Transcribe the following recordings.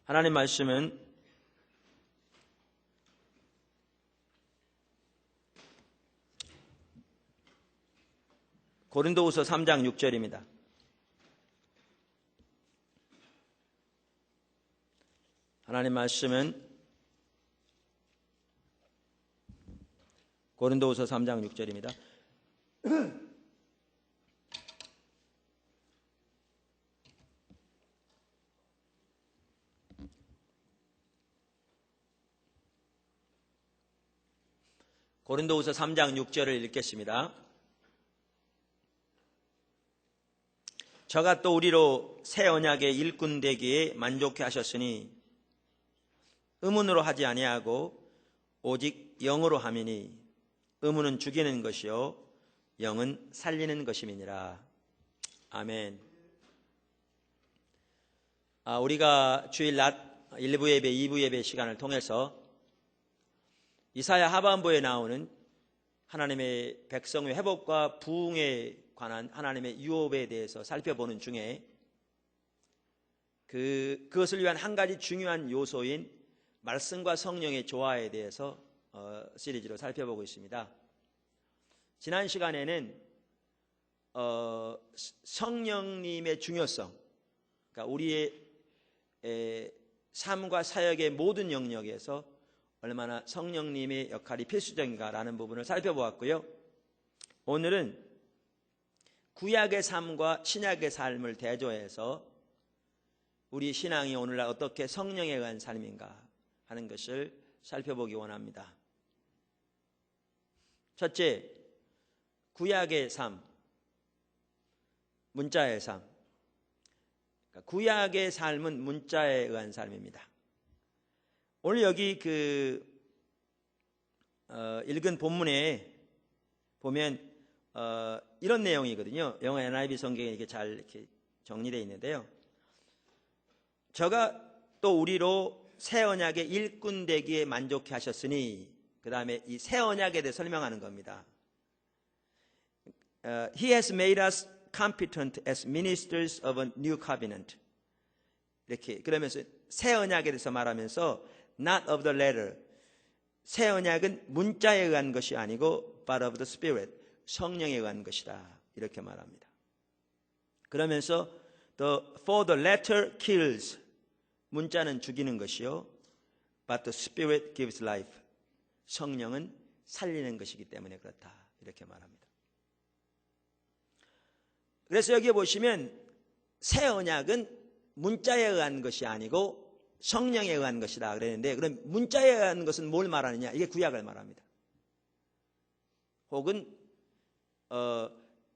하나님 말씀은 고린도후서 3장 6절입니다. 하나님 말씀은 고린도후서 3장 6절입니다. 고린도후서 3장 6절을 읽겠습니다. 저가 또 우리로 새 언약의 일꾼 되기에 만족해 하셨으니 의문으로 하지 아니하고 오직 영으로 함이니 의문은 죽이는 것이요 영은 살리는 것임이니라. 아멘. 우리가 주일 낮 1부 예배, 2부 예배 시간을 통해서 이사야 하반부에 나오는 하나님의 백성의 회복과 부흥에 관한 하나님의 유업에 대해서 살펴보는 중에 그것을 위한 한 가지 중요한 요소인 말씀과 성령의 조화에 대해서 시리즈로 살펴보고 있습니다. 지난 시간에는 성령님의 중요성, 그러니까 우리의 삶과 사역의 모든 영역에서 얼마나 성령님의 역할이 필수적인가라는 부분을 살펴보았고요. 오늘은 구약의 삶과 신약의 삶을 대조해서 우리 신앙이 오늘날 어떻게 성령에 의한 삶인가 하는 것을 살펴보기 원합니다. 첫째, 구약의 삶, 문자의 삶. 구약의 삶은 문자에 의한 삶입니다. 오늘 여기 읽은 본문에 보면 이런 내용이거든요. 영어 NIV 성경에 이렇게 잘 이렇게 정리되어 있는데요. 저가 또 우리로 새 언약의 일꾼 되기에 만족해 하셨으니, 그 다음에 이 새 언약에 대해 설명하는 겁니다. He has made us competent as ministers of a new covenant. 이렇게 그러면서 새 언약에 대해서 말하면서 not of the letter. 새 언약은 문자에 의한 것이 아니고 but of the Spirit. 성령에 의한 것이다. 이렇게 말합니다. 그러면서 for the letter kills. 문자는 죽이는 것이요. But the Spirit gives life. 성령은 살리는 것이기 때문에 그렇다. 이렇게 말합니다. 그래서 여기에 보시면 새 언약은 문자에 의한 것이 아니고 성령에 의한 것이다 그랬는데, 그럼 문자에 의한 것은 뭘 말하느냐? 이게 구약을 말합니다. 혹은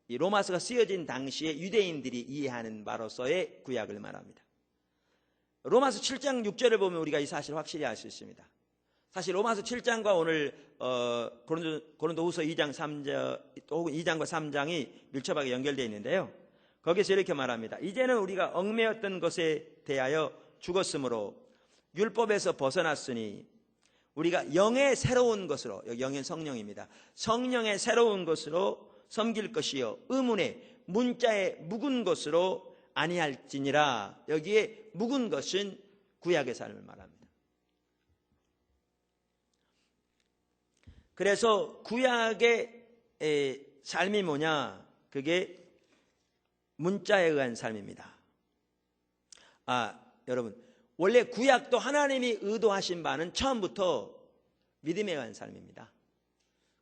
이 로마서가 쓰여진 당시에 유대인들이 이해하는 바로서의 구약을 말합니다. 로마서 7장 6절을 보면 우리가 이 사실을 확실히 알 수 있습니다. 사실 로마서 7장과 오늘 고린도후서 2장 3장 혹은 2장과 3장이 밀접하게 연결되어 있는데요. 거기서 이렇게 말합니다. 이제는 우리가 얽매였던 것에 대하여 죽었으므로 율법에서 벗어났으니 우리가 영의 새로운 것으로, 여기 영의 성령입니다. 성령의 새로운 것으로 섬길 것이요 의문의 문자의 묵은 것으로 아니할지니라. 여기에 묵은 것은 구약의 삶을 말합니다. 그래서 구약의 삶이 뭐냐? 그게 문자에 의한 삶입니다. 여러분, 원래 구약도 하나님이 의도하신 바는 처음부터 믿음에 의한 삶입니다.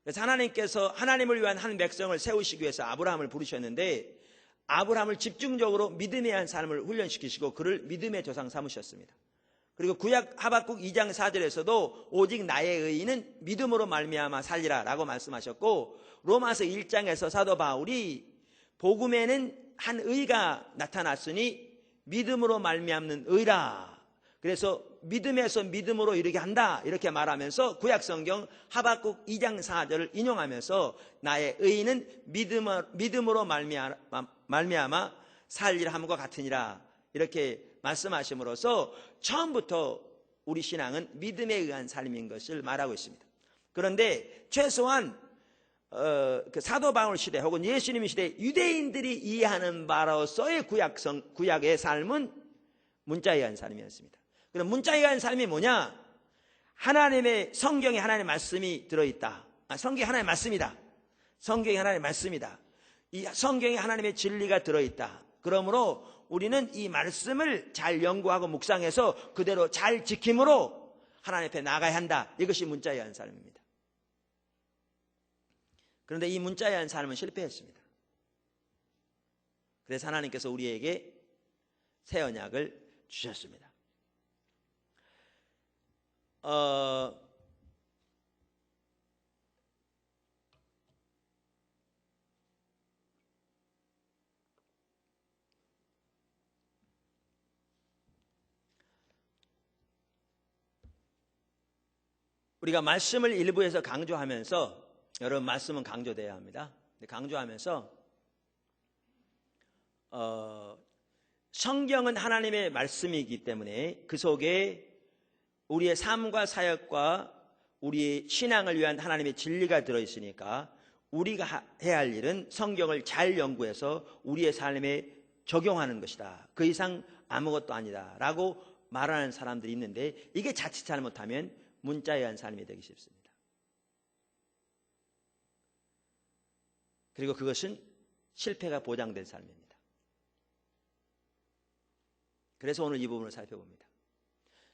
그래서 하나님께서 하나님을 위한 한 백성을 세우시기 위해서 아브라함을 부르셨는데, 아브라함을 집중적으로 믿음에 의한 삶을 훈련시키시고 그를 믿음의 조상 삼으셨습니다. 그리고 구약 하박국 2장 4절에서도 오직 나의 의인은 믿음으로 말미암아 살리라 라고 말씀하셨고, 로마서 1장에서 사도 바울이 복음에는 한 의가 나타났으니 믿음으로 말미암는 의라. 그래서 믿음에서 믿음으로 이르게 한다 이렇게 말하면서 구약 성경 하박국 2장 4절을 인용하면서 나의 의인은 믿음으로 말미암아 살리라 함과 같으니라 이렇게 말씀하심으로써 처음부터 우리 신앙은 믿음에 의한 삶인 것을 말하고 있습니다. 그런데 최소한 그 사도 바울 시대 혹은 예수님 시대 유대인들이 이해하는 바로서의 구약의 삶은 문자에 의한 삶이었습니다. 그럼 문자에 관한 삶이 뭐냐? 하나님의 성경에 하나님의 말씀이 들어있다. 성경에 하나님의 말씀이다. 성경에 하나님의 말씀이다. 이 성경에 하나님의 진리가 들어있다. 그러므로 우리는 이 말씀을 잘 연구하고 묵상해서 그대로 잘 지킴으로 하나님 앞에 나가야 한다. 이것이 문자에 의한 삶입니다. 그런데 이 문자에 의한 삶은 실패했습니다. 그래서 하나님께서 우리에게 새 언약을 주셨습니다. 우리가 말씀을 일부에서 강조하면서, 여러분 말씀은 강조돼야 합니다. 강조하면서 성경은 하나님의 말씀이기 때문에 그 속에 우리의 삶과 사역과 우리의 신앙을 위한 하나님의 진리가 들어있으니까 우리가 해야 할 일은 성경을 잘 연구해서 우리의 삶에 적용하는 것이다. 그 이상 아무것도 아니다 라고 말하는 사람들이 있는데, 이게 자칫 잘못하면 문자에 의한 삶이 되기 쉽습니다. 그리고 그것은 실패가 보장된 삶입니다. 그래서 오늘 이 부분을 살펴봅니다.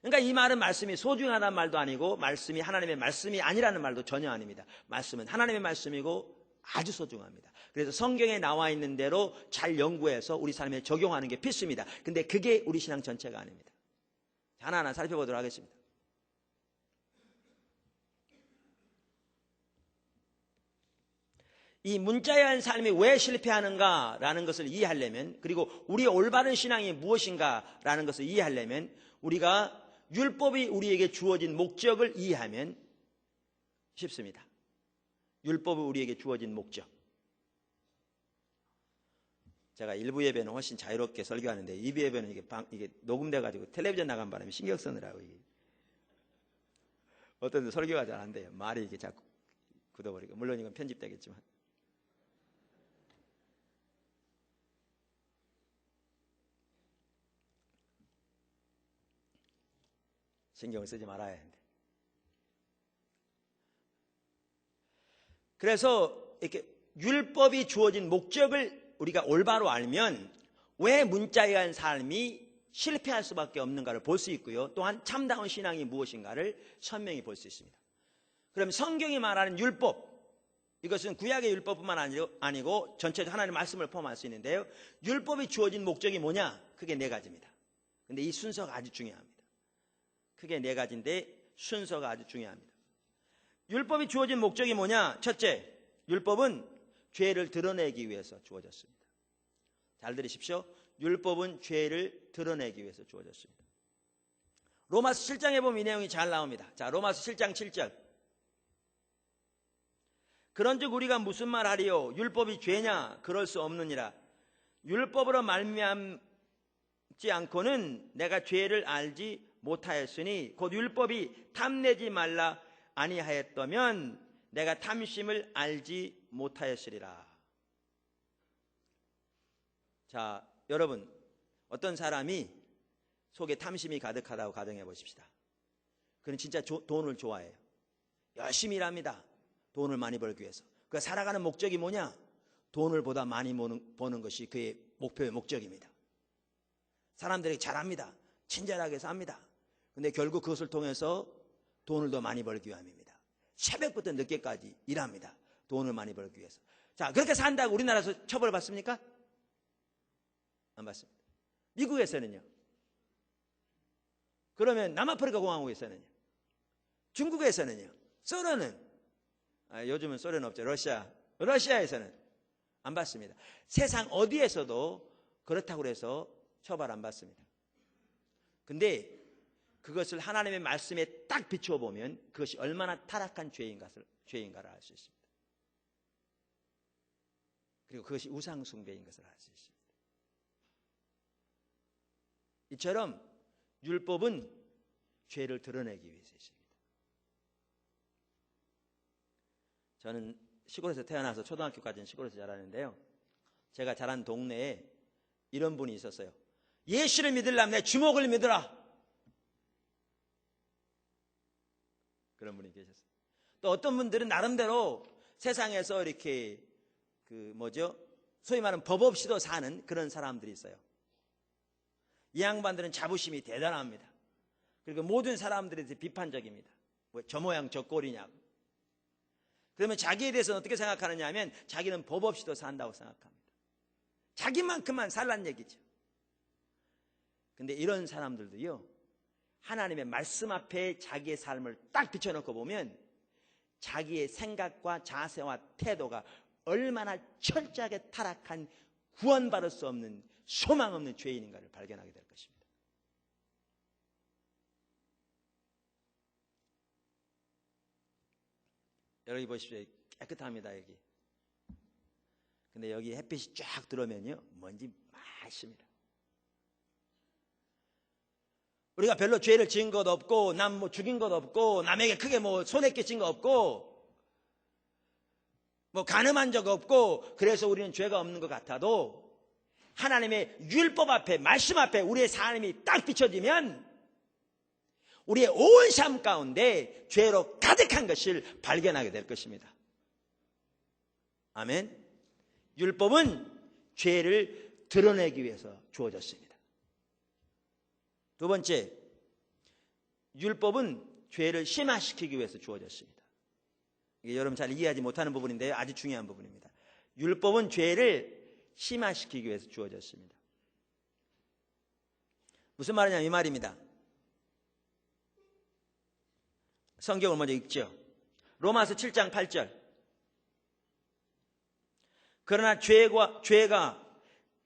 그러니까 이 말은 말씀이 소중하다는 말도 아니고 말씀이 하나님의 말씀이 아니라는 말도 전혀 아닙니다. 말씀은 하나님의 말씀이고 아주 소중합니다. 그래서 성경에 나와 있는 대로 잘 연구해서 우리 삶에 적용하는 게 필수입니다. 근데 그게 우리 신앙 전체가 아닙니다. 하나하나 살펴보도록 하겠습니다. 이 문자에 의한 삶이 왜 실패하는가라는 것을 이해하려면, 그리고 우리의 올바른 신앙이 무엇인가라는 것을 이해하려면, 우리가 율법이 우리에게 주어진 목적을 이해하면 쉽습니다. 율법이 우리에게 주어진 목적. 제가 1부 예배는 훨씬 자유롭게 설교하는데 2부 예배는 이게 녹음돼가지고 텔레비전 나간 바람에 신경 쓰느라고 이게. 어떤 데 설교가 잘 안 돼요. 말이 이게 자꾸 굳어버리고. 물론 이건 편집되겠지만. 신경을 쓰지 말아야 하는데. 그래서 이렇게 율법이 주어진 목적을 우리가 올바로 알면 왜 문자에 의한 삶이 실패할 수밖에 없는가를 볼 수 있고요. 또한 참다운 신앙이 무엇인가를 선명히 볼 수 있습니다. 그럼 성경이 말하는 율법, 이것은 구약의 율법뿐만 아니고 전체적으로 하나님의 말씀을 포함할 수 있는데요. 율법이 주어진 목적이 뭐냐? 크게 네 가지입니다. 근데 이 순서가 아주 중요합니다. 크게 네 가지인데 순서가 아주 중요합니다. 율법이 주어진 목적이 뭐냐? 첫째, 율법은 죄를 드러내기 위해서 주어졌습니다. 잘 들으십시오. 율법은 죄를 드러내기 위해서 주어졌습니다. 로마서 7장에 보면 이 내용이 잘 나옵니다. 자, 로마서 7장 7절. 그런즉 우리가 무슨 말 하리요? 율법이 죄냐? 그럴 수 없느니라. 율법으로 말미암지 않고는 내가 죄를 알지 못하였으니 곧 율법이 탐내지 말라 아니하였다면 내가 탐심을 알지 못하였으리라. 자, 여러분, 어떤 사람이 속에 탐심이 가득하다고 가정해 보십시다. 그는 진짜 돈을 좋아해요. 열심히 일합니다. 돈을 많이 벌기 위해서. 그 살아가는 목적이 뭐냐? 돈을 보다 많이 버는 것이 그의 목표의 목적입니다. 사람들에게 잘합니다. 친절하게 삽니다. 근데 결국 그것을 통해서 돈을 더 많이 벌기 위함입니다. 새벽부터 늦게까지 일합니다. 돈을 많이 벌기 위해서. 자, 그렇게 산다고 우리나라에서 처벌받습니까? 안 받습니다. 미국에서는요. 그러면 남아프리카 공화국에서는요. 중국에서는요. 소련은, 요즘은 소련 없죠. 러시아에서는 안 받습니다. 세상 어디에서도 그렇다고 해서 처벌 안 받습니다. 근데 그것을 하나님의 말씀에 딱 비추어 보면 그것이 얼마나 타락한 죄인가를 알 수 있습니다. 그리고 그것이 우상 숭배인 것을 알 수 있습니다. 이처럼 율법은 죄를 드러내기 위해서 있습니다. 저는 시골에서 태어나서 초등학교까지는 시골에서 자랐는데요. 제가 자란 동네에 이런 분이 있었어요. 예수를 믿으려면 내 주먹을 믿으라. 그런 분이 계셨어요. 또 어떤 분들은 나름대로 세상에서 이렇게 소위 말하는 법 없이도 사는 그런 사람들이 있어요. 이 양반들은 자부심이 대단합니다. 그리고 모든 사람들에 대해서 비판적입니다. 저 모양 저 꼴이냐고. 그러면 자기에 대해서는 어떻게 생각하느냐 하면 자기는 법 없이도 산다고 생각합니다. 자기만큼만 살란 얘기죠. 근데 이런 사람들도요, 하나님의 말씀 앞에 자기의 삶을 딱 비춰놓고 보면 자기의 생각과 자세와 태도가 얼마나 철저하게 타락한 구원받을 수 없는 소망 없는 죄인인가를 발견하게 될 것입니다. 여기 보십시오. 깨끗합니다, 여기. 근데 여기 햇빛이 쫙 들어오면요, 먼지 많습니다. 우리가 별로 죄를 지은 것 없고, 남 죽인 것 없고, 남에게 크게 손해 끼친 것 없고, 간음한 적 없고, 그래서 우리는 죄가 없는 것 같아도, 하나님의 율법 앞에, 말씀 앞에 우리의 삶이 딱 비춰지면, 우리의 온 삶 가운데 죄로 가득한 것을 발견하게 될 것입니다. 아멘. 율법은 죄를 드러내기 위해서 주어졌습니다. 두 번째, 율법은 죄를 심화시키기 위해서 주어졌습니다. 이게 여러분 잘 이해하지 못하는 부분인데요, 아주 중요한 부분입니다. 율법은 죄를 심화시키기 위해서 주어졌습니다. 무슨 말이냐면 이 말입니다. 성경을 먼저 읽죠. 로마서 7장 8절. 그러나 죄가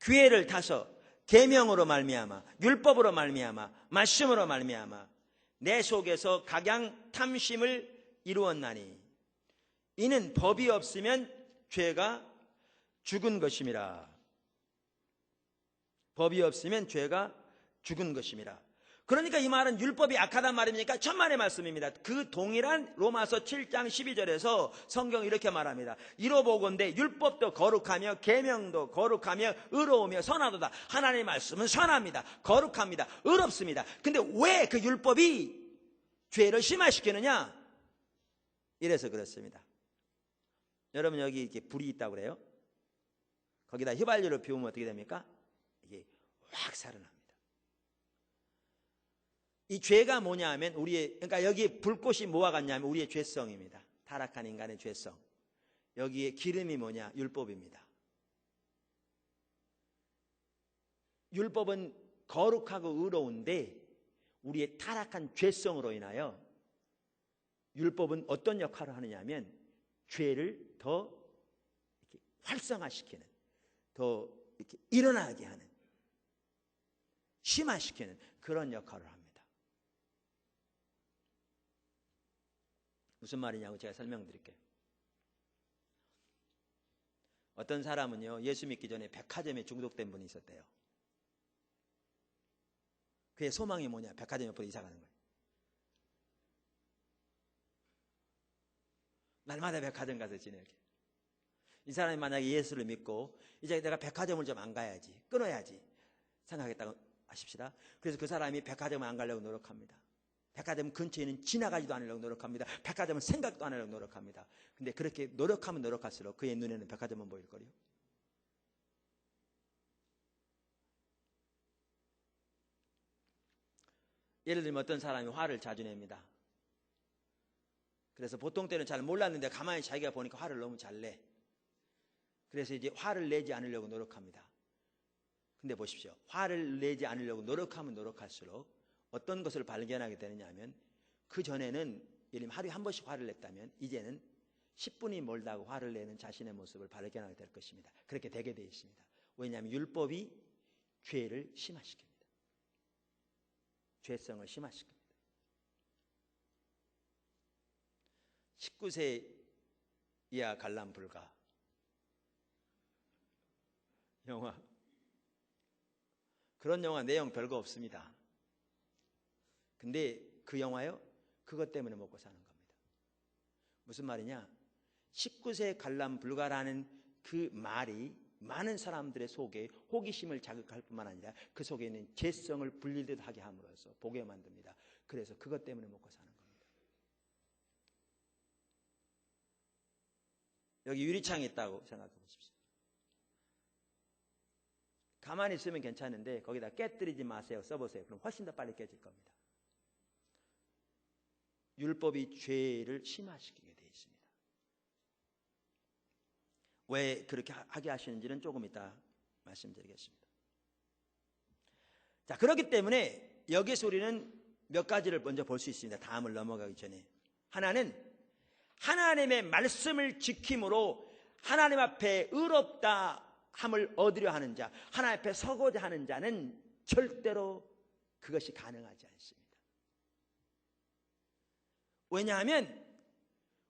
기회를 타서 계명으로 말미암아, 율법으로 말미암아, 말씀으로 말미암아 내 속에서 각양 탐심을 이루었나니 이는 법이 없으면 죄가 죽은 것임이라. 법이 없으면 죄가 죽은 것임이라. 그러니까 이 말은 율법이 악하단 말입니까? 천만의 말씀입니다. 그 동일한 로마서 7장 12절에서 성경이 이렇게 말합니다. 이로보건대 율법도 거룩하며 계명도 거룩하며 의로우며 선하도다. 하나님의 말씀은 선합니다. 거룩합니다. 의롭습니다. 근데 왜 그 율법이 죄를 심화시키느냐? 이래서 그렇습니다. 여러분 여기 이렇게 불이 있다고 그래요? 거기다 휘발유를 피우면 어떻게 됩니까? 이게 확 살아납니다. 이 죄가 뭐냐 하면 그러니까 여기에 불꽃이 뭐와 같냐면 우리의 죄성입니다. 타락한 인간의 죄성. 여기에 기름이 뭐냐? 율법입니다. 율법은 거룩하고 의로운데 우리의 타락한 죄성으로 인하여 율법은 어떤 역할을 하느냐 하면 죄를 더 이렇게 활성화시키는, 더 이렇게 일어나게 하는, 심화시키는 그런 역할을 합니다. 무슨 말이냐고 제가 설명드릴게요. 어떤 사람은요, 예수 믿기 전에 백화점에 중독된 분이 있었대요. 그의 소망이 뭐냐? 백화점 옆으로 이사 가는 거예요. 날마다 백화점 가서 지내게. 이 사람이 만약에 예수를 믿고 이제 내가 백화점을 좀 안 가야지, 끊어야지 생각했다고 하십시다. 그래서 그 사람이 백화점을 안 가려고 노력합니다. 백화점 근처에는 지나가지도 않으려고 노력합니다. 백화점은 생각도 안 하려고 노력합니다. 근데 그렇게 노력하면 노력할수록 그의 눈에는 백화점은 보일 거예요. 예를 들면 어떤 사람이 화를 자주 냅니다. 그래서 보통 때는 잘 몰랐는데 가만히 자기가 보니까 화를 너무 잘 내. 그래서 이제 화를 내지 않으려고 노력합니다. 근데 보십시오. 화를 내지 않으려고 노력하면 노력할수록 어떤 것을 발견하게 되느냐 하면 그 전에는 예를 들면 하루에 한 번씩 화를 냈다면 이제는 10분이 멀다고 화를 내는 자신의 모습을 발견하게 될 것입니다. 그렇게 되게 되어 있습니다. 왜냐하면 율법이 죄를 심화시킵니다. 죄성을 심화시킵니다. 19세 이하 관람 불가 영화, 그런 영화 내용 별거 없습니다. 근데 그 영화요, 그것 때문에 먹고 사는 겁니다. 무슨 말이냐? 19세 관람 불가라는 그 말이 많은 사람들의 속에 호기심을 자극할 뿐만 아니라 그 속에 있는 죄성을 불리듯 하게 함으로써 보게 만듭니다. 그래서 그것 때문에 먹고 사는 겁니다. 여기 유리창이 있다고 생각해 보십시오. 가만히 있으면 괜찮은데 거기다 깨뜨리지 마세요. 써보세요. 그럼 훨씬 더 빨리 깨질 겁니다. 율법이 죄를 심화시키게 되어 있습니다. 왜 그렇게 하게 하시는지는 조금 이따 말씀드리겠습니다. 자, 그렇기 때문에 여기서 우리는 몇 가지를 먼저 볼 수 있습니다. 다음을 넘어가기 전에. 하나는 하나님의 말씀을 지킴으로 하나님 앞에 의롭다 함을 얻으려 하는 자, 하나님 앞에 서고자 하는 자는 절대로 그것이 가능하지 않습니다. 왜냐하면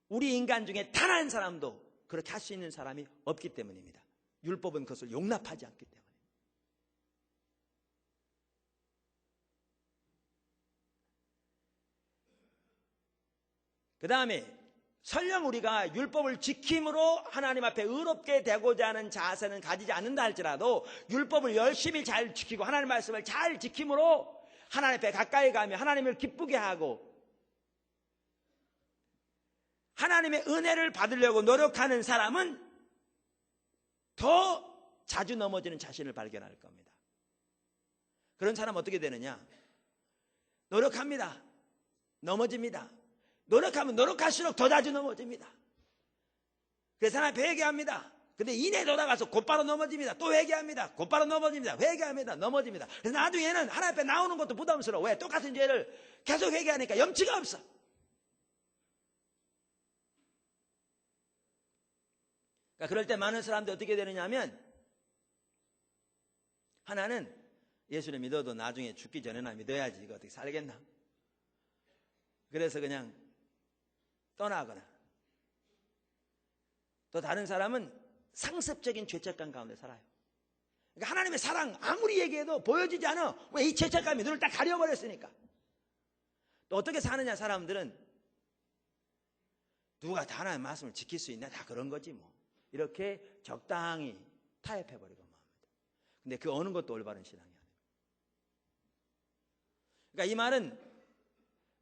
우리 인간 중에 단 한 사람도 그렇게 할 수 있는 사람이 없기 때문입니다. 율법은 그것을 용납하지 않기 때문에. 그 다음에 설령 우리가 율법을 지킴으로 하나님 앞에 의롭게 되고자 하는 자세는 가지지 않는다 할지라도 율법을 열심히 잘 지키고 하나님 말씀을 잘 지킴으로 하나님 앞에 가까이 가며 하나님을 기쁘게 하고 하나님의 은혜를 받으려고 노력하는 사람은 더 자주 넘어지는 자신을 발견할 겁니다. 그런 사람은 어떻게 되느냐? 노력합니다. 넘어집니다. 노력하면 노력할수록 더 자주 넘어집니다. 그래서 하나님 앞에 회개합니다. 근데 이내 돌아가서 곧바로 넘어집니다. 또 회개합니다. 곧바로 넘어집니다. 회개합니다. 넘어집니다. 그래서 나중에는 하나님 앞에 나오는 것도 부담스러워. 왜? 똑같은 죄를 계속 회개하니까 염치가 없어. 그러니까 그럴 때 많은 사람들이 어떻게 되느냐 하면 하나는 예수를 믿어도 나중에 죽기 전에나 믿어야지 이거 어떻게 살겠나. 그래서 그냥 떠나거나 또 다른 사람은 상습적인 죄책감 가운데 살아요. 그러니까 하나님의 사랑 아무리 얘기해도 보여지지 않아. 왜? 이 죄책감이 눈을 딱 가려버렸으니까. 또 어떻게 사느냐 사람들은 누가 다 하나님의 말씀을 지킬 수 있나 다 그런 거지 뭐. 이렇게 적당히 타협해버리고 맙니다. 근데 그 어느 것도 올바른 신앙이 아니에요. 그러니까 이 말은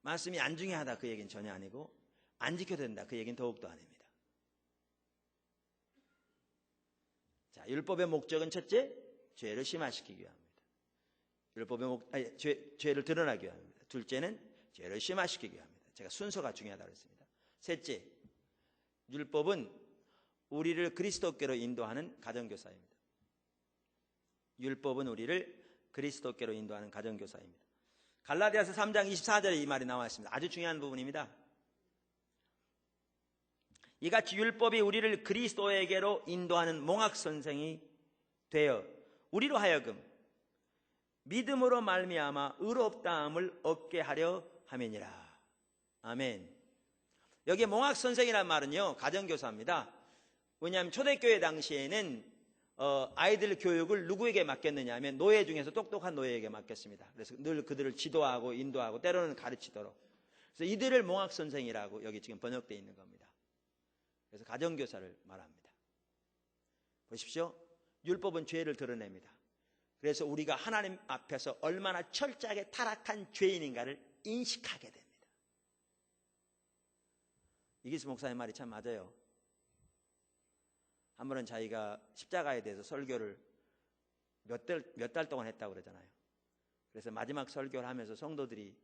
말씀이 안 중요하다 그 얘기는 전혀 아니고 안 지켜야 된다 그 얘기는 더욱더 아닙니다. 자, 율법의 목적은 첫째, 죄를 심화시키기 위함입니다. 죄를 드러나기 위함입니다. 둘째는 죄를 심화시키기 위함입니다. 제가 순서가 중요하다고 했습니다. 셋째, 율법은 우리를 그리스도께로 인도하는 가정교사입니다. 율법은 우리를 그리스도께로 인도하는 가정교사입니다. 갈라디아서 3장 24절에 이 말이 나와 있습니다. 아주 중요한 부분입니다. 이같이 율법이 우리를 그리스도에게로 인도하는 몽학선생이 되어 우리로 하여금 믿음으로 말미암아 의롭다함을 얻게 하려 함이니라. 아멘. 여기에 몽학선생이라는 말은요 가정교사입니다. 왜냐하면 초대교회 당시에는 아이들 교육을 누구에게 맡겼느냐 하면 노예 중에서 똑똑한 노예에게 맡겼습니다. 그래서 늘 그들을 지도하고 인도하고 때로는 가르치도록. 그래서 이들을 몽학선생이라고 여기 지금 번역되어 있는 겁니다. 그래서 가정교사를 말합니다. 보십시오. 율법은 죄를 드러냅니다. 그래서 우리가 하나님 앞에서 얼마나 철저하게 타락한 죄인인가를 인식하게 됩니다. 이기수 목사님 말이 참 맞아요. 한 번은 자기가 십자가에 대해서 설교를 몇 달 동안 했다고 그러잖아요. 그래서 마지막 설교를 하면서 성도들이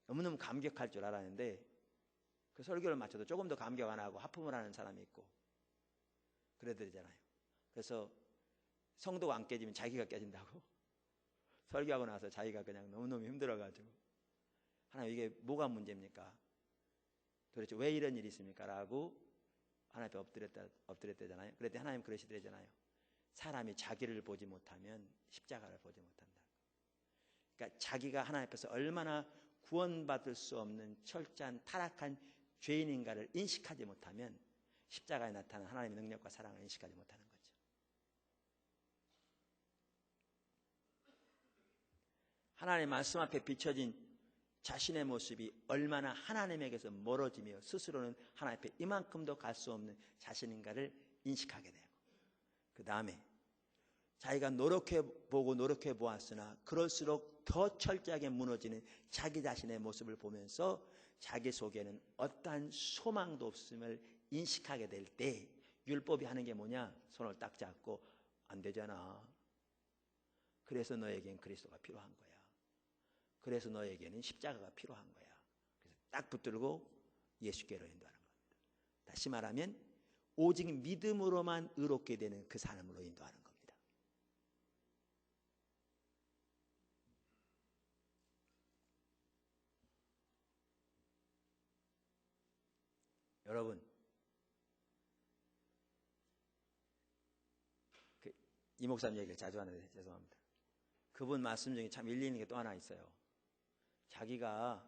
너무너무 감격할 줄 알았는데 그 설교를 마쳐도 조금 더 감격 안 하고 하품을 하는 사람이 있고 그러더잖아요. 그래서 성도가 안 깨지면 자기가 깨진다고 설교하고 나서 자기가 그냥 너무너무 힘들어가지고 하나님 이게 뭐가 문제입니까? 도대체 왜 이런 일이 있습니까? 라고 하나님 앞에 엎드렸대잖아요. 그랬더니 하나님 그러시더래잖아요. 사람이 자기를 보지 못하면 십자가를 보지 못한다. 그러니까 자기가 하나님 앞에서 얼마나 구원받을 수 없는 철저한 타락한 죄인인가를 인식하지 못하면 십자가에 나타난 하나님의 능력과 사랑을 인식하지 못하는 거죠. 하나님의 말씀 앞에 비춰진 자신의 모습이 얼마나 하나님에게서 멀어지며 스스로는 하나님 앞에 이만큼도 갈 수 없는 자신인가를 인식하게 되고 그 다음에 자기가 노력해보고 노력해보았으나 그럴수록 더 철저하게 무너지는 자기 자신의 모습을 보면서 자기 속에는 어떠한 소망도 없음을 인식하게 될 때 율법이 하는 게 뭐냐? 손을 딱 잡고 안 되잖아. 그래서 너에겐 그리스도가 필요한 거야. 그래서 너에게는 십자가가 필요한 거야. 그래서 딱 붙들고 예수께로 인도하는 겁니다. 다시 말하면 오직 믿음으로만 의롭게 되는 그 삶으로 인도하는 겁니다. 여러분, 이 목사님 얘기를 자주 하는데 죄송합니다. 그분 말씀 중에 참 일리 있는 게 또 하나 있어요. 자기가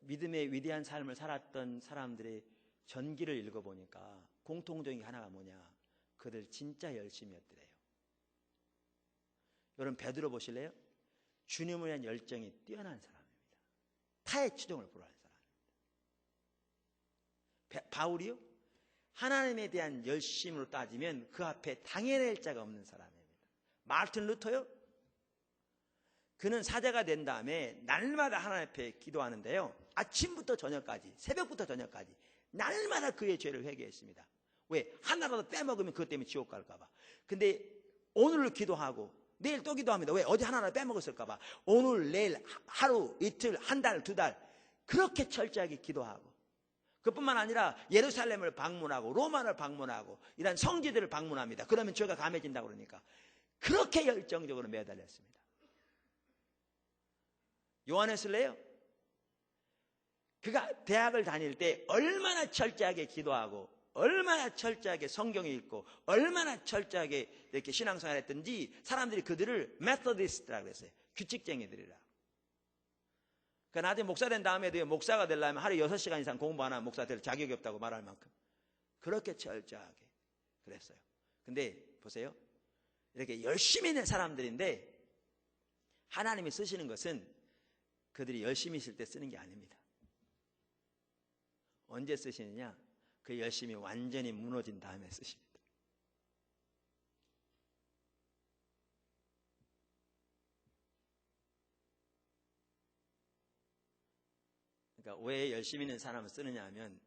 믿음의 위대한 삶을 살았던 사람들의 전기를 읽어보니까 공통적인 게 하나가 뭐냐? 그들 진짜 열심히 했더래요. 여러분 베드로 보실래요? 주님을 위한 열정이 뛰어난 사람입니다. 타의 추종을 불허하는 사람입니다. 바울이요? 하나님에 대한 열심으로 따지면 그 앞에 당해낼 자가 없는 사람입니다. 마르틴 루터요? 그는 사제가 된 다음에 날마다 하나님 앞에 기도하는데요. 아침부터 저녁까지, 새벽부터 저녁까지 날마다 그의 죄를 회개했습니다. 왜? 하나라도 빼먹으면 그것 때문에 지옥 갈까 봐. 근데 오늘 기도하고 내일 또 기도합니다. 왜? 어제 하나라도 빼먹었을까 봐. 오늘, 내일, 하루, 이틀, 한 달, 두 달 그렇게 철저하게 기도하고 그뿐만 아니라 예루살렘을 방문하고 로마를 방문하고 이런 성지들을 방문합니다. 그러면 죄가 감해진다고 그러니까 그렇게 열정적으로 매달렸습니다. 요한nes 레요? 그가 대학을 다닐 때 얼마나 철저하게 기도하고 얼마나 철저하게 성경을 읽고 얼마나 철저하게 이렇게 신앙생활을 했든지 사람들이 그들을 메소디스트라고 했어요. 규칙쟁이들이라. 그러니까 나중에 목사 된 다음에도 목사가 되려면 하루에 6시간 이상 공부 안 하면 목사 될 자격이 없다고 말할 만큼 그렇게 철저하게 그랬어요. 근데 보세요. 이렇게 열심히 있는 사람들인데 하나님이 쓰시는 것은 그들이 열심히 있을 때 쓰는 게 아닙니다. 언제 쓰시느냐? 그 열심히 완전히 무너진 다음에 쓰십니다. 그러니까 왜 열심히 있는 사람을 쓰느냐 하면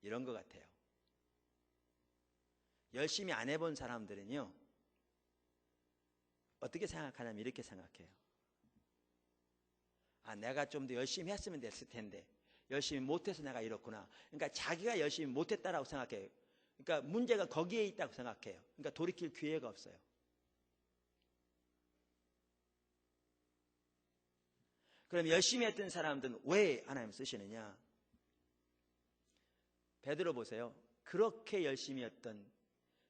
이런 것 같아요. 열심히 안 해본 사람들은요 어떻게 생각하냐면 이렇게 생각해요. 아, 내가 좀 더 열심히 했으면 됐을 텐데 열심히 못해서 내가 이렇구나. 그러니까 자기가 열심히 못했다라고 생각해요. 그러니까 문제가 거기에 있다고 생각해요. 그러니까 돌이킬 기회가 없어요. 그럼 열심히 했던 사람들은 왜 하나님 쓰시느냐? 베드로 보세요. 그렇게 열심히 했던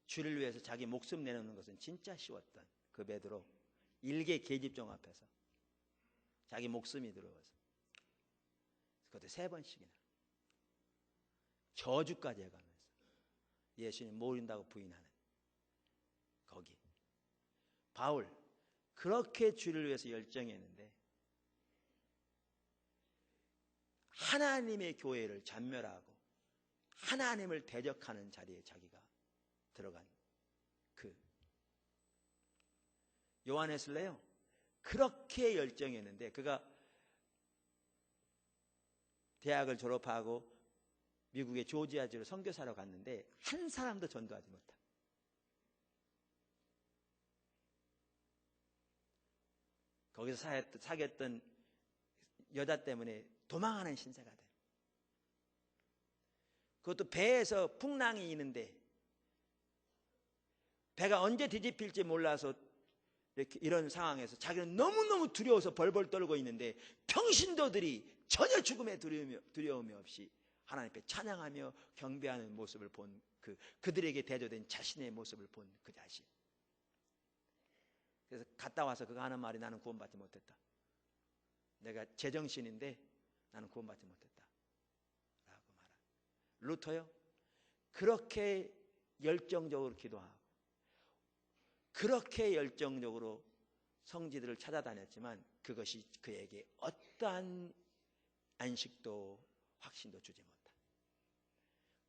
주를 위해서 자기 목숨 내놓는 것은 진짜 쉬웠던 그 베드로 일개 계집종 앞에서 자기 목숨이 들어와서 그것도 3번씩이나 저주까지 해가면서 예수님 모른다고 부인하는 거기 바울 그렇게 주를 위해서 열정했는데 하나님의 교회를 잔멸하고 하나님을 대적하는 자리에 자기가 들어간 그 요한nes 레요 그렇게 열정했는데 그가 대학을 졸업하고 미국의 조지아주로 선교사로 갔는데 한 사람도 전도하지 못한 거기서 사귀었던 여자 때문에 도망하는 신세가 돼. 그것도 배에서 풍랑이 있는데 배가 언제 뒤집힐지 몰라서 이렇게 이런 상황에서 자기는 너무너무 두려워서 벌벌 떨고 있는데 평신도들이 전혀 죽음의 두려움이 없이 하나님께 찬양하며 경배하는 모습을 본 그들에게 대조된 자신의 모습을 본 그 자신. 그래서 갔다 와서 그가 하는 말이 나는 구원받지 못했다. 내가 제정신인데 나는 구원받지 못했다. 라고 말합니다. 루터요. 그렇게 열정적으로 기도하고 그렇게 열정적으로 성지들을 찾아다녔지만 그것이 그에게 어떠한 안식도 확신도 주지 못한.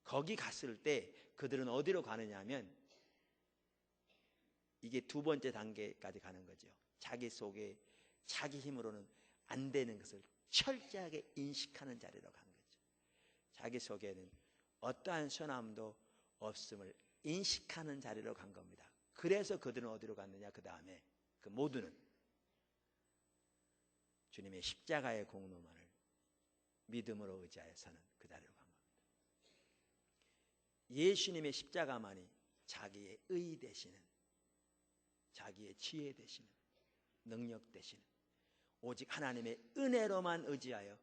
거기 갔을 때 그들은 어디로 가느냐 하면 이게 2번째 단계까지 가는 거죠. 자기 속에 자기 힘으로는 안 되는 것을 철저하게 인식하는 자리로 간 거죠. 자기 속에는 어떠한 선함도 없음을 인식하는 자리로 간 겁니다. 그래서 그들은 어디로 갔느냐? 그 다음에 그 모두는 주님의 십자가의 공로만을 믿음으로 의지하여서는 그 자리로 간 겁니다. 예수님의 십자가만이 자기의 의 되시는, 자기의 지혜 되시는, 능력 되시는, 오직 하나님의 은혜로만 의지하여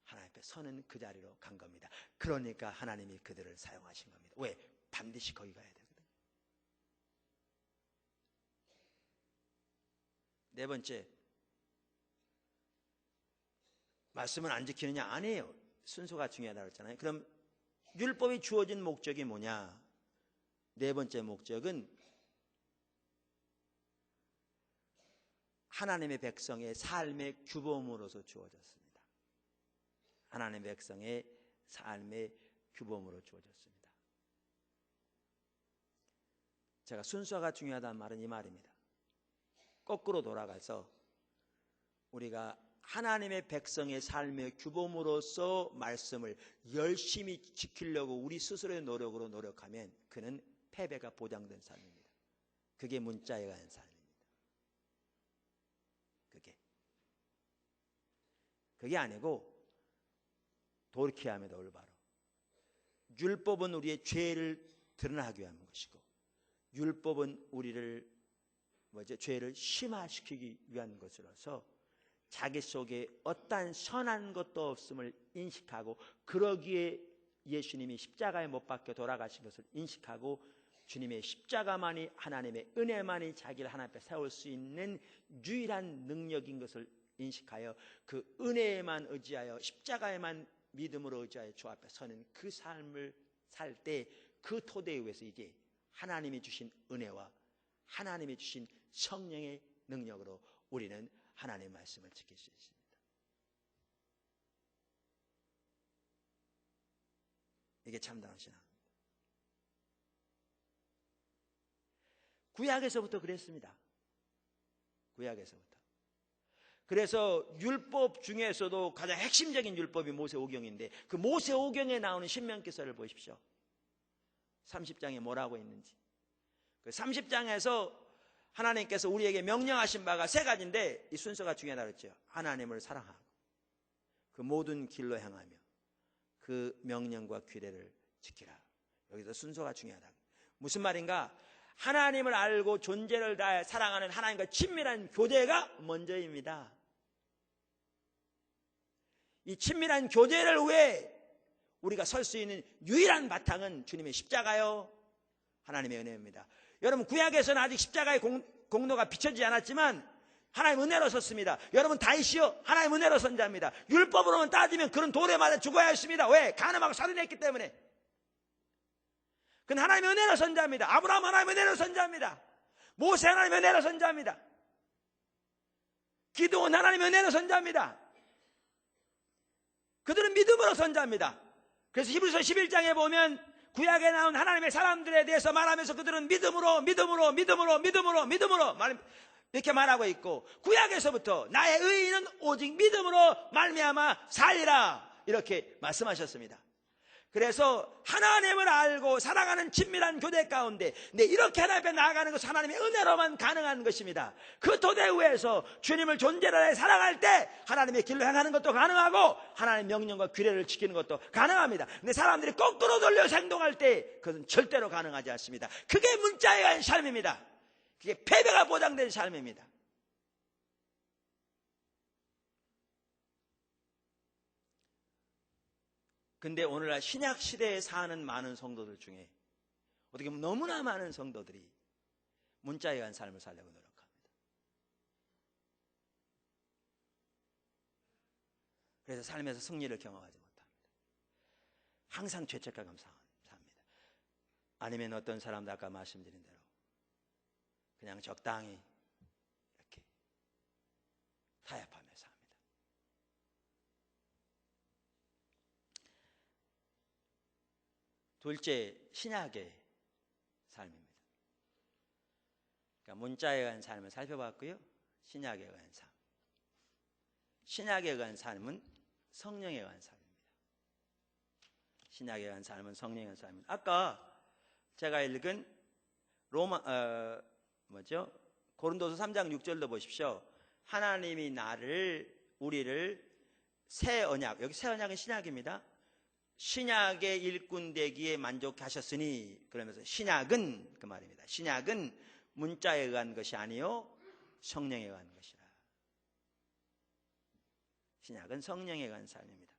하나님 앞에 서는 그 자리로 간 겁니다. 그러니까 하나님이 그들을 사용하신 겁니다. 왜? 반드시 거기 가야 되거든요. 네 번째, 말씀을 안 지키느냐? 아니에요. 순서가 중요하다고 했잖아요. 그럼 율법이 주어진 목적이 뭐냐? 네 번째 목적은 하나님의 백성의 삶의 규범으로서 주어졌습니다. 하나님의 백성의 삶의 규범으로 주어졌습니다. 제가 순서가 중요하다는 말은 이 말입니다. 거꾸로 돌아가서 우리가 하나님의 백성의 삶의 규범으로서 말씀을 열심히 지키려고 우리 스스로의 노력으로 노력하면 그는 패배가 보장된 삶입니다. 그게 문자에 관한 삶입니다. 그게 아니고 돌이켜야 합니다. 올바로. 율법은 우리의 죄를 드러나게 하는 것이고, 율법은 우리를 죄를 심화시키기 위한 것으로서 자기 속에 어떠한 선한 것도 없음을 인식하고, 그러기에 예수님이 십자가에 못 박혀 돌아가신 것을 인식하고, 주님의 십자가만이, 하나님의 은혜만이 자기를 하나님 앞에 세울 수 있는 유일한 능력인 것을 인식하여 그 은혜에만 의지하여, 십자가에만 믿음으로 의지하여 주 앞에 서는 그 삶을 살 때, 그 토대 위에서 이제 하나님이 주신 은혜와 하나님이 주신 성령의 능력으로 우리는 하나님의 말씀을 지킬 수 있습니다. 이게 참다운 신앙입니다. 구약에서부터 그랬습니다. 구약에서부터. 그래서 율법 중에서도 가장 핵심적인 율법이 모세오경인데, 그 모세오경에 나오는 신명기서를 보십시오. 30장에 뭐라고 있는지. 그 30장에서 하나님께서 우리에게 명령하신 바가 세 가지인데, 이 순서가 중요하다고 했죠. 하나님을 사랑하고, 그 모든 길로 행하며, 그 명령과 규례를 지키라. 여기서 순서가 중요하다. 무슨 말인가? 하나님을 알고 존재를 다해 사랑하는 하나님과 친밀한 교제가 먼저입니다. 이 친밀한 교제를 위해 우리가 설 수 있는 유일한 바탕은 주님의 십자가요, 하나님의 은혜입니다. 여러분, 구약에서는 아직 십자가의 공로가 비춰지지 않았지만 하나님 은혜로 섰습니다. 여러분, 다윗이요, 하나님 은혜로 선 자입니다. 율법으로만 따지면 그런 돌에 맞아 죽어야 했습니다. 왜? 간음하고 살인했기 때문에. 그는 하나님의 은혜로 선 자입니다. 아브라함 하나님의 은혜로 선 자입니다. 모세 하나님의 은혜로 선 자입니다. 기드온 하나님의 은혜로 선 자입니다. 그들은 믿음으로 선 자입니다. 그래서 히브리서 11장에 보면 구약에 나온 하나님의 사람들에 대해서 말하면서 그들은 믿음으로 이렇게 말하고 있고, 구약에서부터 나의 의인은 오직 믿음으로 말미암아 살리라, 이렇게 말씀하셨습니다. 그래서 하나님을 알고 사랑하는 친밀한 교대 가운데 이렇게 하나님 앞에 나아가는 것은 하나님의 은혜로만 가능한 것입니다. 그 토대 위에서 주님을 존재를 해 사랑할 때 하나님의 길로 행하는 것도 가능하고, 하나님의 명령과 규례를 지키는 것도 가능합니다. 근데 사람들이 거꾸로 돌려서 행동할 때 그것은 절대로 가능하지 않습니다. 그게 문자에 관한 삶입니다. 그게 패배가 보장된 삶입니다. 근데 오늘날 신약 시대에 사는 많은 성도들 중에 어떻게 보면 너무나 많은 성도들이 문자에 관한 삶을 살려고 노력합니다. 그래서 삶에서 승리를 경험하지 못합니다. 항상 죄책감 삽니다. 아니면 어떤 사람도 아까 말씀드린 대로 그냥 적당히 이렇게 타협하며 삽니다. 둘째, 신약의 삶입니다. 그러니까 문자에 관한 삶을 살펴봤고요, 신약에 관한 삶. 신약에 의한 삶은 성령에 의한 삶입니다. 신약에 의한 삶은 성령에 의한 삶입니다. 아까 제가 읽은 고린도서 3장 6절도 보십시오. 하나님이 우리를 새 언약, 여기 새 언약은 신약입니다. 신약의 일꾼 되기에 만족하셨으니, 그러면서 신약은, 그 말입니다. 신약은 문자에 의한 것이 아니요 성령에 의한 것이라. 신약은 성령에 의한 삶입니다.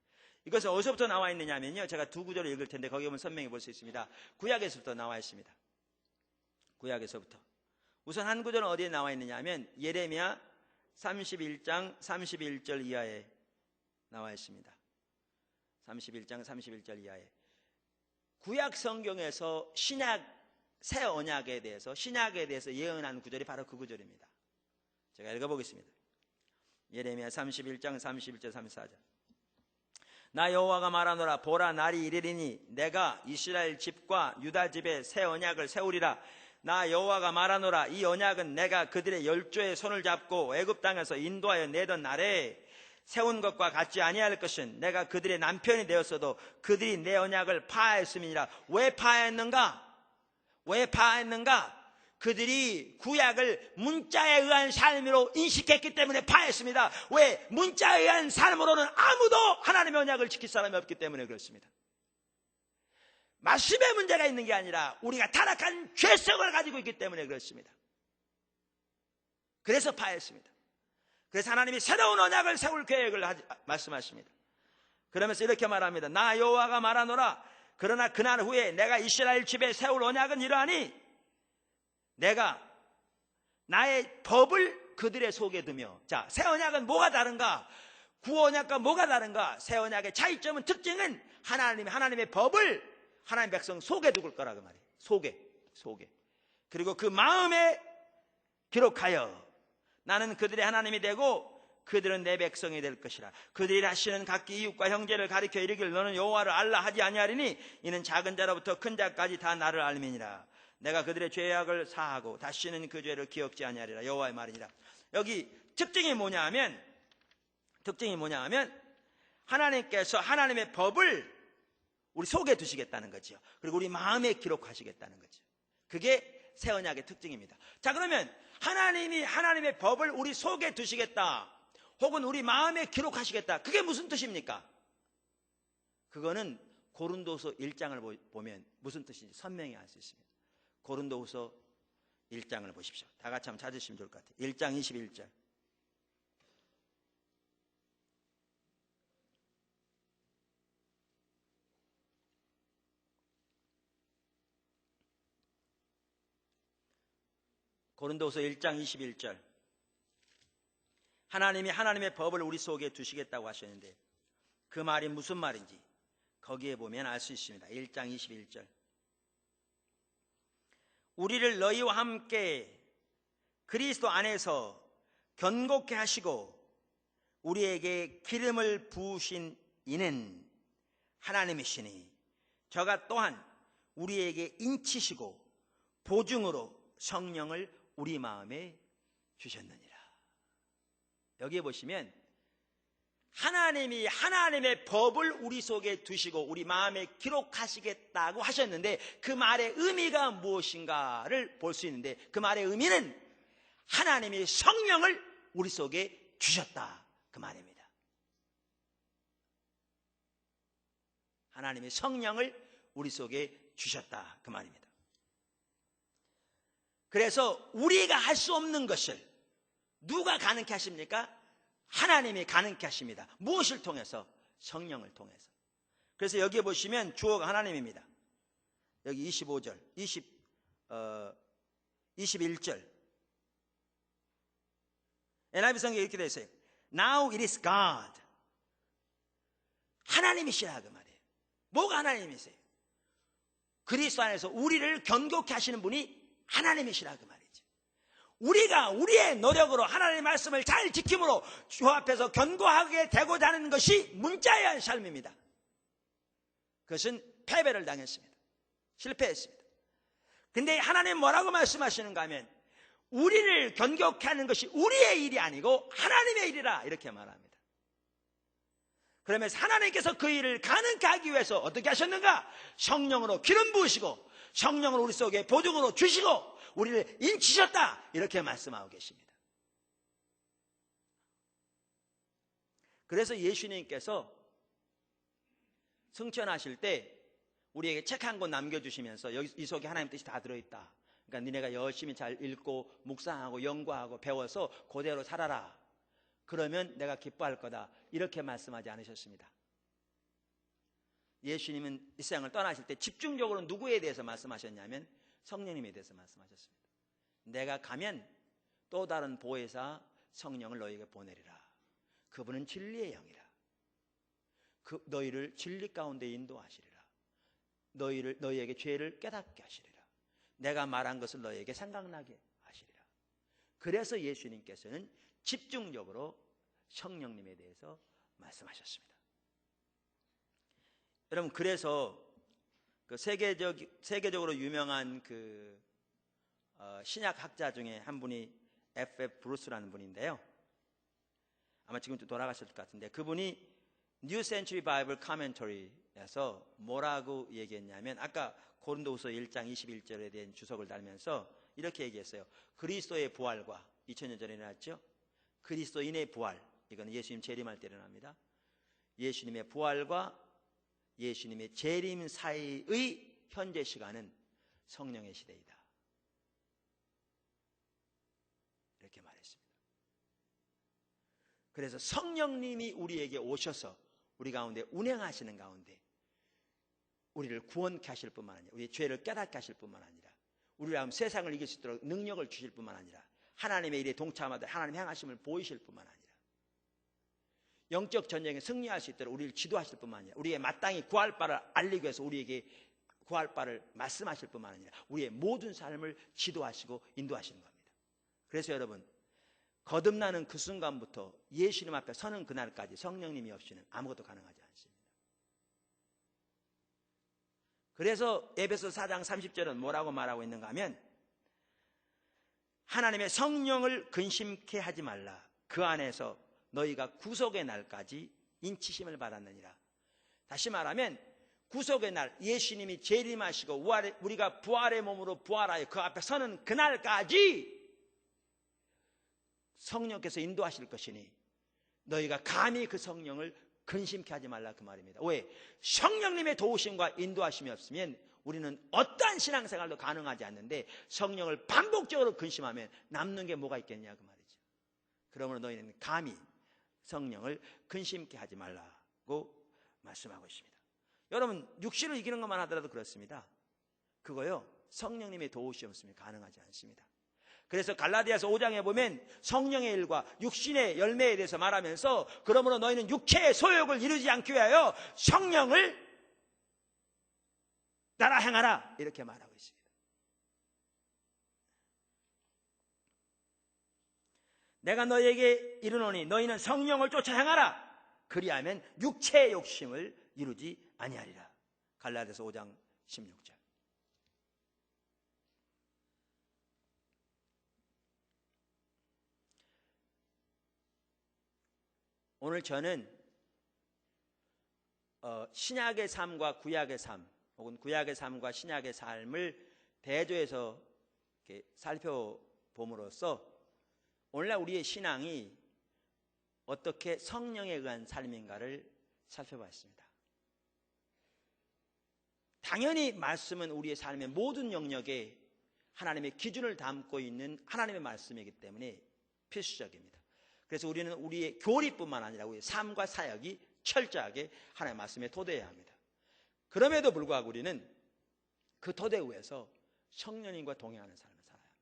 이것은 어디서부터 나와 있느냐면요, 제가 두 구절을 읽을 텐데 거기 보면 선명히 볼 수 있습니다. 구약에서부터 나와 있습니다. 구약에서부터. 우선 한 구절은 어디에 나와 있느냐면 예레미야 31장 31절 이하에 나와 있습니다. 31장 31절 이하에. 구약 성경에서 새 언약에 대해서, 신약에 대해서 예언한 구절이 바로 그 구절입니다. 제가 읽어보겠습니다. 예레미야 31장 31절 34절. 나 여호와가 말하노라. 보라, 날이 이르리니 내가 이스라엘 집과 유다 집에 새 언약을 세우리라. 나 여호와가 말하노라. 이 언약은 내가 그들의 열조의 손을 잡고 애굽 땅에서 인도하여 내던 날에 세운 것과 같지 아니할 것은 내가 그들의 남편이 되었어도 그들이 내 언약을 파하였음이니라. 왜 파하였는가? 왜 파하였는가? 그들이 구약을 문자에 의한 삶으로 인식했기 때문에 파했습니다. 왜? 문자에 의한 삶으로는 아무도 하나님의 언약을 지킬 사람이 없기 때문에 그렇습니다. 말씀에 문제가 있는 게 아니라 우리가 타락한 죄성을 가지고 있기 때문에 그렇습니다. 그래서 파했습니다. 그래서 하나님이 새로운 언약을 세울 계획을 말씀하십니다. 그러면서 이렇게 말합니다. 나 여호와가 말하노라. 그러나 그날 후에 내가 이스라엘 집에 세울 언약은 이러하니 내가 나의 법을 그들의 속에 두며. 자, 새 언약은 뭐가 다른가? 구언약과 뭐가 다른가? 새 언약의 차이점은, 특징은 하나님의 법을 하나님 백성 속에 두을 거라고 말이에요. 속에. 그리고 그 마음에 기록하여 나는 그들의 하나님이 되고 그들은 내 백성이 될 것이라. 그들이 다시는 각기 이웃과 형제를 가리켜 이르기를 너는 여호와를 알라 하지 아니하리니 이는 작은 자로부터 큰 자까지 다 나를 알미니라. 내가 그들의 죄악을 사하고 다시는 그 죄를 기억지 아니하리라. 여호와의 말이니라. 여기 특징이 뭐냐하면 하나님께서 하나님의 법을 우리 속에 두시겠다는 거죠. 그리고 우리 마음에 기록하시겠다는 거죠. 그게 새 언약의 특징입니다. 자, 그러면 하나님이 하나님의 법을 우리 속에 두시겠다, 혹은 우리 마음에 기록하시겠다, 그게 무슨 뜻입니까? 그거는 고린도서 1장을 보면 무슨 뜻인지 선명히 알 수 있습니다. 고린도후서 1장을 보십시오. 다 같이 한번 찾으시면 좋을 것 같아요. 1장 21절. 고린도후서 1장 21절. 하나님이 하나님의 법을 우리 속에 두시겠다고 하셨는데 그 말이 무슨 말인지 거기에 보면 알 수 있습니다. 1장 21절. 우리를 너희와 함께 그리스도 안에서 견고케 하시고 우리에게 기름을 부으신 이는 하나님이시니 저가 또한 우리에게 인치시고 보증으로 성령을 우리 마음에 주셨느니라. 여기에 보시면 하나님이 하나님의 법을 우리 속에 두시고 우리 마음에 기록하시겠다고 하셨는데 그 말의 의미가 무엇인가를 볼 수 있는데 그 말의 의미는 하나님이 성령을 우리 속에 주셨다, 그 말입니다. 하나님이 성령을 우리 속에 주셨다, 그 말입니다. 그래서 우리가 할 수 없는 것을 누가 가능케 하십니까? 하나님이 가능케 하십니다. 무엇을 통해서? 성령을 통해서. 그래서 여기에 보시면 주어가 하나님입니다. 여기 25절, 21절. NIV 성경에 이렇게 되어 있어요. Now it is God. 하나님이시라 그 말이에요. 뭐가 하나님이세요? 그리스도 안에서 우리를 견고케 하시는 분이 하나님이시라 그 말이죠. 우리가 우리의 노력으로 하나님의 말씀을 잘 지킴으로 주 앞에서 견고하게 되고자 하는 것이 문자에 의한 삶입니다. 그것은 패배를 당했습니다. 실패했습니다. 근데 하나님 뭐라고 말씀하시는가 하면 우리를 견고케 하는 것이 우리의 일이 아니고 하나님의 일이라 이렇게 말합니다. 그러면서 하나님께서 그 일을 가능케 하기 위해서 어떻게 하셨는가? 성령으로 기름 부으시고 성령을 우리 속에 보증으로 주시고 우리를 인치셨다, 이렇게 말씀하고 계십니다. 그래서 예수님께서 승천하실 때 우리에게 책 한 권 남겨주시면서 여기 이 속에 하나님 뜻이 다 들어있다. 그러니까 니네가 열심히 잘 읽고 묵상하고 연구하고 배워서 그대로 살아라. 그러면 내가 기뻐할 거다, 이렇게 말씀하지 않으셨습니다. 예수님은 이 세상을 떠나실 때 집중적으로 누구에 대해서 말씀하셨냐면 성령님에 대해서 말씀하셨습니다. 내가 가면 또 다른 보혜사 성령을 너희에게 보내리라. 그분은 진리의 영이라. 너희를 진리 가운데 인도하시리라. 너희에게 죄를 깨닫게 하시리라. 내가 말한 것을 너희에게 생각나게 하시리라. 그래서 예수님께서는 집중적으로 성령님에 대해서 말씀하셨습니다. 여러분, 그래서 그 세계적으로 유명한 그 신약 학자 중에 한 분이 F.F. 브루스라는 분인데요. 아마 지금 돌아가셨을 것 같은데, 그분이 New Century Bible Commentary에서 뭐라고 얘기했냐면, 아까 고린도후서 1장 21절에 대한 주석을 달면서 이렇게 얘기했어요. 그리스도의 부활과 2000년 전에 일어났죠. 그리스도인의 부활, 이거는 예수님 재림할 때 일어납니다. 예수님의 부활과 예수님의 재림 사이의 현재 시간은 성령의 시대이다, 이렇게 말했습니다. 그래서 성령님이 우리에게 오셔서 우리 가운데 운행하시는 가운데 우리를 구원케 하실 뿐만 아니라 우리의 죄를 깨닫게 하실 뿐만 아니라 우리가 세상을 이길 수 있도록 능력을 주실 뿐만 아니라 하나님의 일에 동참하되 하나님의 행하심을 보이실 뿐만 아니라 영적 전쟁에 승리할 수 있도록 우리를 지도하실 뿐만 아니라 우리의 마땅히 구할 바를 알리기 위해서 우리에게 구할 바를 말씀하실 뿐만 아니라 우리의 모든 삶을 지도하시고 인도하시는 겁니다. 그래서 여러분, 거듭나는 그 순간부터 예수님 앞에 서는 그날까지 성령님이 없이는 아무것도 가능하지 않습니다. 그래서 에베소 4장 30절은 뭐라고 말하고 있는가 하면, 하나님의 성령을 근심케 하지 말라. 그 안에서 너희가 구속의 날까지 인치심을 받았느니라. 다시 말하면 구속의 날, 예수님이 재림하시고 우리가 부활의 몸으로 부활하여 그 앞에 서는 그날까지 성령께서 인도하실 것이니 너희가 감히 그 성령을 근심케 하지 말라, 그 말입니다. 왜? 성령님의 도우심과 인도하심이 없으면 우리는 어떠한 신앙생활도 가능하지 않는데 성령을 반복적으로 근심하면 남는 게 뭐가 있겠냐, 그 말이죠. 그러므로 너희는 감히 성령을 근심케 하지 말라고 말씀하고 있습니다. 여러분, 육신을 이기는 것만 하더라도 그렇습니다. 그거요, 성령님의 도우심이 없으면 가능하지 않습니다. 그래서 갈라디아서 5장에 보면 성령의 일과 육신의 열매에 대해서 말하면서 그러므로 너희는 육체의 소욕을 이루지 않기 위하여 성령을 따라 행하라, 이렇게 말하고 있습니다. 내가 너희에게 이르노니 너희는 성령을 쫓아 행하라. 그리하면 육체의 욕심을 이루지 아니하리라. 갈라디아서 5장 16절. 오늘 저는 신약의 삶과 구약의 삶, 혹은 구약의 삶과 신약의 삶을 대조해서 이렇게 살펴봄으로써 오늘날 우리의 신앙이 어떻게 성령에 의한 삶인가를 살펴봤습니다. 당연히 말씀은 우리의 삶의 모든 영역에 하나님의 기준을 담고 있는 하나님의 말씀이기 때문에 필수적입니다. 그래서 우리는 우리의 교리뿐만 아니라 우리의 삶과 사역이 철저하게 하나님의 말씀에 토대해야 합니다. 그럼에도 불구하고 우리는 그 토대 위에서 성령님과 동행하는 삶을 살아야 합니다.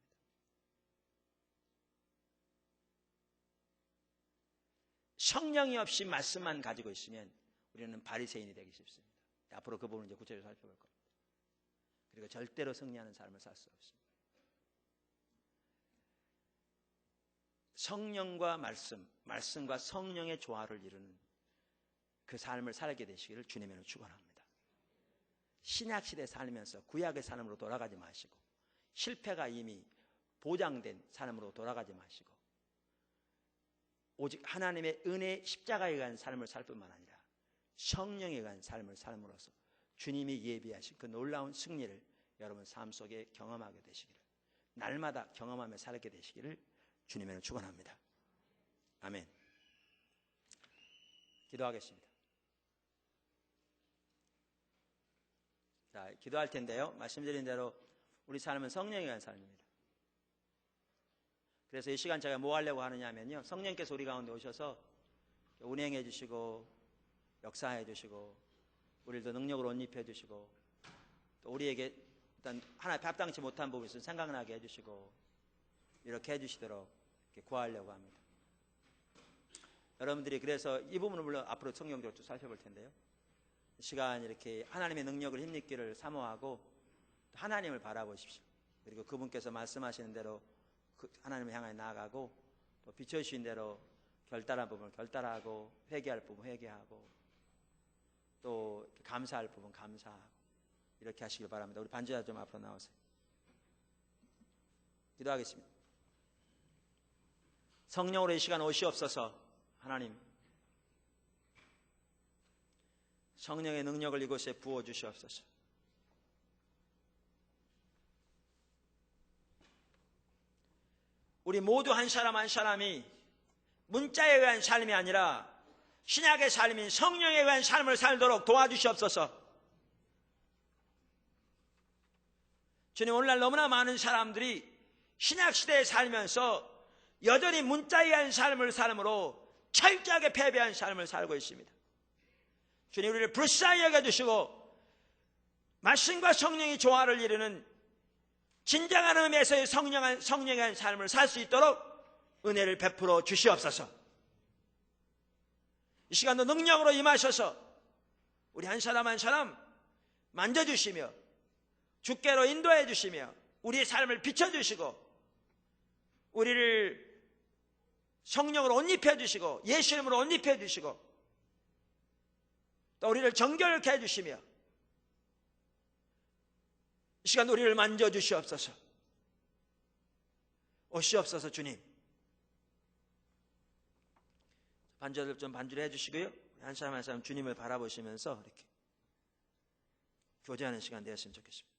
성령이 없이 말씀만 가지고 있으면 우리는 바리새인이 되기 쉽습니다. 앞으로 그 부분을 이제 구체적으로 살펴볼 겁니다. 그리고 절대로 승리하는 삶을 살 수 없습니다. 성령과 말씀과 성령의 조화를 이루는 그 삶을 살게 되시기를 주님으로 축원합니다. 신약시대에 살면서 구약의 삶으로 돌아가지 마시고 실패가 이미 보장된 삶으로 돌아가지 마시고 오직 하나님의 은혜 십자가에 의한 삶을 살 뿐만 아니라 성령에 관한 삶을 삶으로써 주님이 예비하신 그 놀라운 승리를 여러분 삶 속에 경험하게 되시기를, 날마다 경험하며 살게 되시기를 주님을 축원합니다. 아멘. 기도하겠습니다. 자, 기도할 텐데요. 말씀드린 대로 우리 삶은 성령에 관한 삶입니다. 그래서 이 시간 제가 뭐 하려고 하느냐 하면요, 성령께서 우리 가운데 오셔서 운행해 주시고 역사해 주시고 우리도 능력으로 옷 입혀 주시고 또 우리에게 일단 하나 합당치 못한 부분이 있으면 생각나게 해주시고 이렇게 해주시도록 이렇게 구하려고 합니다. 여러분들이 그래서 이 부분을 물론 앞으로 성경적으로 쭉 살펴볼 텐데요, 이 시간 이렇게 하나님의 능력을 힘입기를 사모하고 하나님을 바라보십시오. 그리고 그분께서 말씀하시는 대로 하나님을 향해 나아가고 또 비춰주신 대로 결단할 부분을 결단하고 회개할 부분 회개하고 또 감사할 부분 감사하고 이렇게 하시길 바랍니다. 우리 반주자 좀 앞으로 나오세요. 기도하겠습니다. 성령으로 이 시간 오시옵소서. 하나님, 성령의 능력을 이곳에 부어주시옵소서. 우리 모두 한 사람 한 사람이 문자에 의한 삶이 아니라 신약의 삶인 성령에 의한 삶을 살도록 도와주시옵소서. 주님, 오늘날 너무나 많은 사람들이 신약시대에 살면서 여전히 문자에 의한 삶을 삶으로 철저하게 패배한 삶을 살고 있습니다. 주님, 우리를 불쌍히 여겨주시고 말씀과 성령이 조화를 이루는 진정한 의미에서의 성령에 의한 삶을 살 수 있도록 은혜를 베풀어 주시옵소서. 이 시간도 능력으로 임하셔서 우리 한 사람 한 사람 만져주시며 주께로 인도해 주시며 우리의 삶을 비춰주시고 우리를 성령으로 옷 입혀주시고 예수 이름으로 옷 입혀주시고 또 우리를 정결케 해주시며 이 시간 우리를 만져주시옵소서. 오시옵소서. 주님, 반주들 좀 반주를 해주시고요, 한 사람 한 사람 주님을 바라보시면서 이렇게 교제하는 시간 되었으면 좋겠습니다.